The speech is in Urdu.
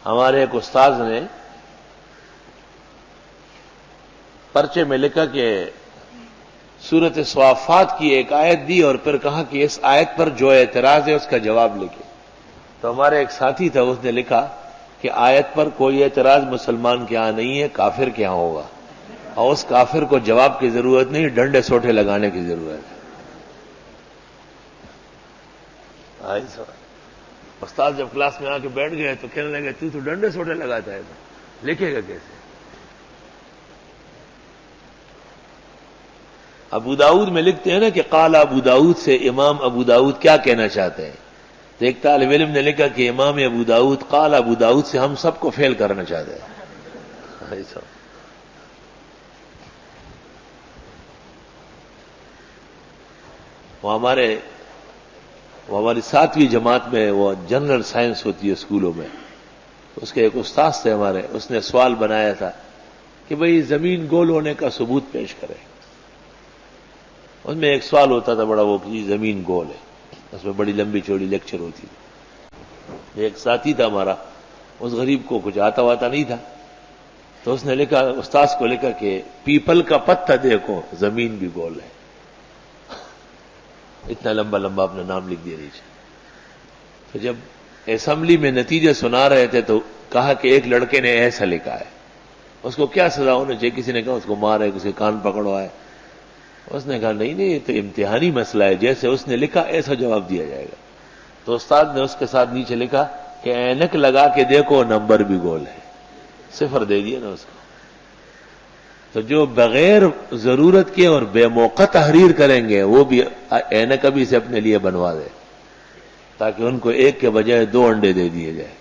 ہمارے ایک استاذ نے پرچے میں لکھا کہ سورۃ صافات کی ایک آیت دی اور پھر کہا کہ اس آیت پر جو اعتراض ہے اس کا جواب لکھے. تو ہمارے ایک ساتھی تھا، اس نے لکھا کہ آیت پر کوئی اعتراض مسلمان کے ہاں نہیں ہے، کافر کے ہاں ہوگا، اور اس کافر کو جواب کی ضرورت نہیں، ڈنڈے سوٹے لگانے کی ضرورت ہے. استاد جب کلاس میں آ کے بیٹھ گئے تو کہنے لگے تو ڈنڈے سوٹے لگاتا ہے، لکھے گا کیسے؟ ابو داؤد میں لکھتے ہیں نا کہ قال ابو داؤد سے امام ابو داؤد کیا کہنا چاہتے ہیں. تو ایک طالب علم نے لکھا کہ امام ابو داؤد قال ابو داؤد سے ہم سب کو فیل کرنا چاہتے ہیں. وہ ہماری 7ویں جماعت میں وہ جنرل سائنس ہوتی ہے اسکولوں میں، اس کے ایک استاد تھے ہمارے، اس نے سوال بنایا تھا کہ بھئی زمین گول ہونے کا ثبوت پیش کرے. اس میں ایک سوال ہوتا تھا بڑا، وہ کہ زمین گول ہے، اس میں بڑی لمبی چوڑی لیکچر ہوتی تھی. ایک ساتھی تھا ہمارا، اس غریب کو کچھ آتا واتا نہیں تھا، تو اس نے لکھا، استاذ کو لکھا کہ پیپل کا پتا دیکھو زمین بھی گول ہے. اتنا لمبا لمبا اپنا نام لکھ دیا نیچے. تو جب اسمبلی میں نتیجے سنا رہے تھے تو کہا کہ ایک لڑکے نے ایسا لکھا ہے، اس کو کیا سزا ہونا چاہیے؟ کسی نے کہا اس کو مارے، کسی کان پکڑوائے. اس نے کہا نہیں یہ تو امتحانی مسئلہ ہے، جیسے اس نے لکھا ایسا جواب دیا جائے گا. تو استاد نے اس کے ساتھ نیچے لکھا کہ اینک لگا کے دیکھو نمبر بھی گول ہے، 0 دے دیا نا اس کو. تو جو بغیر ضرورت کے اور بے موقع تحریر کریں گے وہ بھی اینک ابھی سے اپنے لیے بنوا دے، تاکہ ان کو 1 کے بجائے 2 انڈے دے دیے جائے.